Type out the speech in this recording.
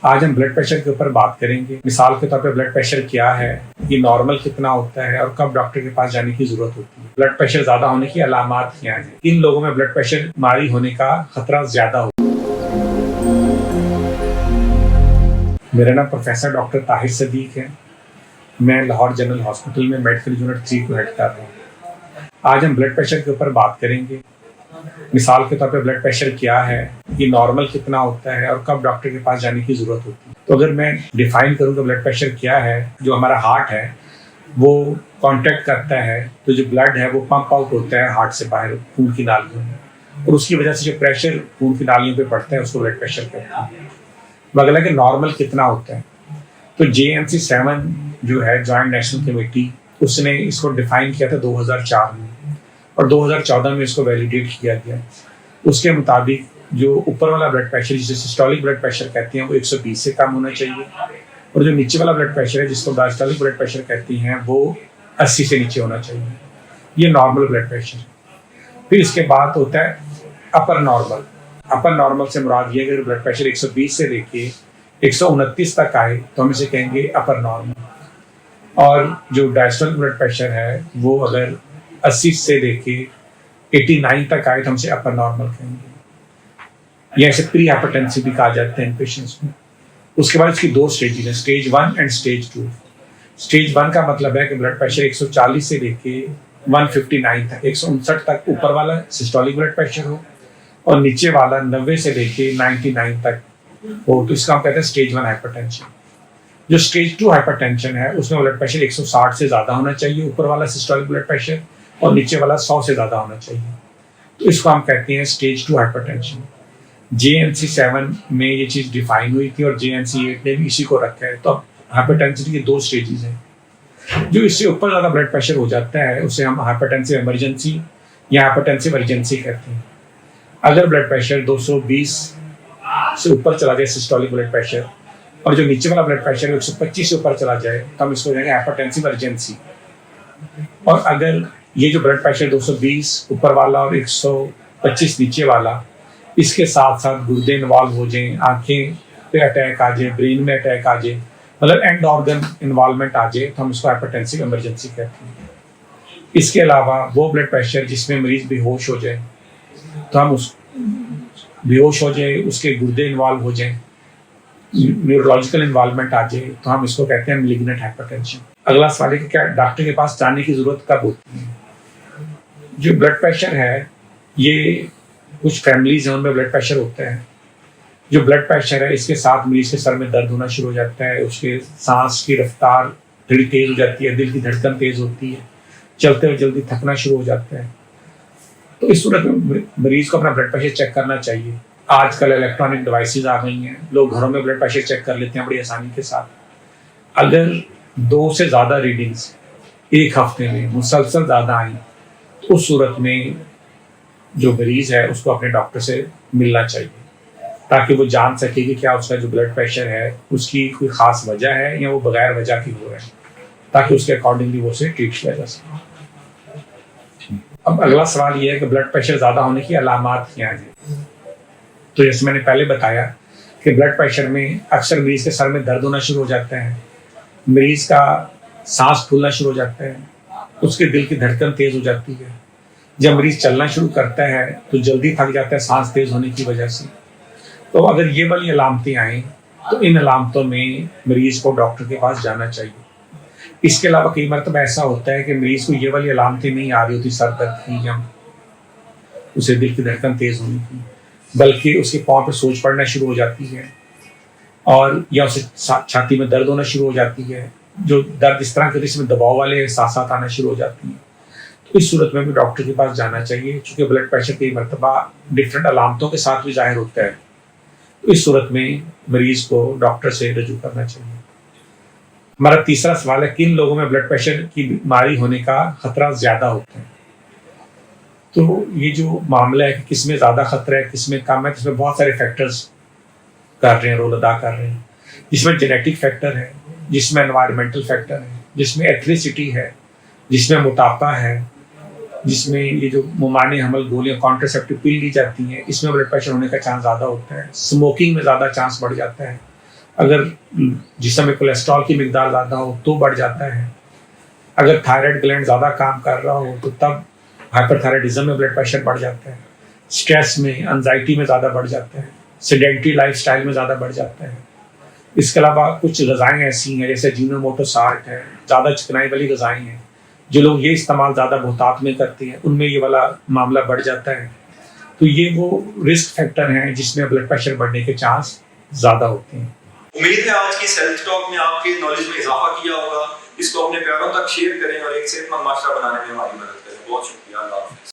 आज हम blood pressure के ऊपर बात करेंगे। मिसाल के तौर पे ब्लड प्रेशर क्या है, ये नॉर्मल कितना होता है और कब डॉक्टर के पास जाने की जरूरत होती है। ब्लड प्रेशर ज्यादा होने की अलामात क्या है, किन लोगों में ब्लड प्रेशर बीमारी होने का खतरा ज्यादा होता है। मेरा नाम प्रोफेसर डॉक्टर ताहिर सदीक है। मैं लाहौर जनरल हॉस्पिटल में मेडिकल यूनिट 3 को हेड कर रहा हूँ। आज हम ब्लड प्रेशर के ऊपर बात करेंगे। मिसाल के तौर पे ब्लड प्रेशर क्या है, ये नॉर्मल कितना होता है और कब डॉक्टर के पास जाने की जरूरत होती है। तो अगर मैं डिफाइन करूँ तो ब्लड प्रेशर क्या है, जो हमारा हार्ट है वो कॉन्ट्रैक्ट करता है तो जो ब्लड है वो पंप आउट होता है हार्ट से बाहर खून की नालियों में, और उसकी वजह से जो प्रेशर खून की नालियों पे पड़ता है उसको ब्लड प्रेशर कहते हैं। अगला कि नॉर्मल कितना होता है, तो JNC 7 जो है जॉइंट नेशनल कमेटी, उसने इसको डिफाइन किया था 2004 में और 2014 में इसको वैलिडेट किया गया। उसके मुताबिक जो ऊपर वाला ब्लड प्रेशर जिसे सिस्टोलिक ब्लड प्रेशर कहते हैं वो 120 से कम होना चाहिए, और जो नीचे वाला ब्लड प्रेशर है जिसको डायस्टोलिक ब्लड प्रेशर कहती हैं वो 80 से नीचे होना चाहिए। ये नॉर्मल ब्लड प्रेशर। फिर इसके बाद होता है अपर नॉर्मल। अपर नॉर्मल से मुराद ये अगर ब्लड प्रेशर 120 से लेके 129 तक आए तो हम इसे कहेंगे अपर नॉर्मल। और जो डायस्टोलिक ब्लड प्रेशर है वो अगर 80 से लेके 89 तक आए तो हमसे अपर नॉर्मल कहेंगे, या इसे प्री हाइपरटेंसिव भी कहा जाता है इन पेशेंट्स में। उसके बाद इसकी 2 स्टेजेस हैं, स्टेज 1 एंड स्टेज 2। स्टेज 1 का मतलब है कि ब्लड प्रेशर 140 से लेके 159 तक, 159 तक ऊपर वाला सिस्टोलिक ब्लड प्रेशर हो और नीचे वाला 90 से लेके 99 तक हो, तो इसका हम कहते हैं स्टेज 1 हाइपरटेंशन। जो स्टेज 2 हाइपरटेंशन है उसमें ब्लड प्रेशर 160 से ज्यादा होना चाहिए, ऊपर वाला सिस्टोलिक ब्लड प्रेशर, और नीचे वाला 100 से ज्यादा होना चाहिए, तो इसको हम कहते हैं स्टेज 2 हाइपरटेंशन। JNC 7 में ये चीज डिफाइन हुई थी और JNC 8 ने भी इसी को रखा है। तो हाइपरटेंशन की 2 स्टेजेस हैं। जो इससे ऊपर ज्यादा ब्लड प्रेशर हो जाता है उसे हम हाइपरटेंसिव इमरजेंसी या हाइपरटेंसिव अर्जेंसी कहते हैं। अगर ब्लड प्रेशर 220 से ऊपर चला जाए सिस्टोलिक ब्लड प्रेशर, और जो नीचे वाला ब्लड प्रेशर 125 से ऊपर चला जाए तो हम इसको कहेंगे हाइपरटेंसिव अर्जेंसी। और अगर ये जो ब्लड प्रेशर 220 ऊपर वाला और 125 नीचे वाला, इसके साथ साथ गुर्दे इन्वॉल्व हो जाए, आंखें पे अटैक आ जाए, ब्रेन में अटैक आ जाए, मतलब एंड ऑर्गन इन्वॉल्वमेंट आ जाए, तो हम इसको हाइपरटेंसिव इमरजेंसी कहते हैं। इसके अलावा वो ब्लड प्रेशर जिसमें मरीज बेहोश हो जाए, तो हम उस बेहोश हो जाए, उसके गुर्दे इन्वॉल्व हो जाए, न्यूरोलॉजिकल इन्वॉल्वमेंट आ जाए, तो हम इसको कहते हैं मैलिग्नेंट हाइपरटेंशन। अगला सवाल है कि क्या डॉक्टर के पास जाने की जरूरत कब होती है। जो ब्लड प्रेशर है, ये कुछ फैमिलीज हैं उनमें ब्लड प्रेशर होता है। जो ब्लड प्रेशर है इसके साथ मरीज के सर में दर्द होना शुरू हो जाता है, उसके सांस की रफ्तार थोड़ी तेज हो जाती है, दिल की धड़कन तेज होती है, चलते हुए जल्दी थकना शुरू हो जाता है। तो इस सूरत में मरीज को अपना ब्लड प्रेशर चेक करना चाहिए। आजकल इलेक्ट्रॉनिक डिवाइसेस आ गई हैं, लोग घरों में ब्लड प्रेशर चेक कर लेते हैं बड़ी आसानी के साथ। अगर 2 से ज्यादा रीडिंग्स एक हफ्ते में मुसलसल ज्यादा आई तो उस सूरत में जो मरीज है उसको अपने डॉक्टर से मिलना चाहिए, ताकि वो जान सके कि क्या उसका जो ब्लड प्रेशर है उसकी कोई खास वजह है या वो बगैर वजह की हो रहा है, ताकि उसके अकॉर्डिंगली वो उसे ट्रीट किया जा सके। अब अगला सवाल ये है कि ब्लड प्रेशर ज्यादा होने की अलामात क्या है। तो जैसे मैंने पहले बताया कि ब्लड प्रेशर में अक्सर मरीज के सर में दर्द होना शुरू हो जाता है, मरीज का सांस फूलना शुरू हो जाता है, उसके दिल की धड़कन तेज हो जाती है। जब मरीज चलना शुरू करता है तो जल्दी थक जाता है सांस तेज होने की वजह से। तो अगर ये वाली अलामतें आए तो इन अलामतों में मरीज को डॉक्टर के पास जाना चाहिए। इसके अलावा कई मरतबा ऐसा होता है कि मरीज को ये वाली अलामतें नहीं आ रही होती सर दर्द की या उसे दिल की धड़कन तेज होने की, बल्कि उसके पाँव पे सोज पड़ना शुरू हो जाती है, और या उसे छाती में दर्द होना शुरू हो जाती है। जो दर्द इस तरह के जिसमें दबाव वाले एहसास आना शुरू हो जाती है। तो इस सूरत में भी डॉक्टर के पास जाना चाहिए, क्योंकि ब्लड प्रेशर कई मरतबा डिफरेंट अलामतों के साथ भी जाहिर होता है। तो इस सूरत में मरीज को डॉक्टर से रजू करना चाहिए। हमारा तीसरा सवाल है, किन लोगों में ब्लड प्रेशर की बीमारी होने का खतरा ज्यादा होता है। तो ये जो मामला है कि किसमें ज्यादा खतरा है किसमें कम है, इसमें बहुत सारे फैक्टर्स कर रहे हैं, रोल अदा कर रहे हैं। जिसमें जेनेटिक फैक्टर है, जिसमें एनवायरमेंटल फैक्टर है, जिसमें एथनिसिटी है, जिसमें मोटापा है, जिसमें ये जो मुमाने हमल गोलियां कॉन्ट्रासेप्टिव पिल ली जाती हैं, इसमें ब्लड प्रेशर होने का चांस ज़्यादा होता है। स्मोकिंग में ज़्यादा चांस बढ़ जाता है, अगर जिस्म में कोलेस्ट्रॉल की मिकदार ज़्यादा हो तो बढ़ जाता है। अगर थायराइड ग्लैंड ज़्यादा काम कर रहा हो तो तब हाइपरथायराइडिज्म में ब्लड प्रेशर बढ़ जाता है। स्ट्रेस में, एंजाइटी में ज़्यादा बढ़ जाता है। सेडेंटरी लाइफस्टाइल में ज़्यादा बढ़ जाता है। इसके अलावा कुछ ग़िज़ाएँ ऐसी हैं जैसे अजीनोमोटो साल्ट है, ज़्यादा चिकनाई वाली ग़िज़ाएँ हैं, जो लोग ये इस्तेमाल ज़्यादा बहुतात में करते हैं उनमें ये वाला मामला बढ़ जाता है। तो ये वो रिस्क फैक्टर हैं जिसमें ब्लड प्रेशर बढ़ने के चांस ज़्यादा होते हैं। उम्मीद है आज की सेल्फ टॉक ने आपके नॉलेज में इजाफा किया होगा। इसको अपने प्यारों तक शेयर करें और एक सेहतमंद माशरा बनाने में हमारी मदद करें। बहुत शुक्रिया। अल्लाह हाफ़िज़।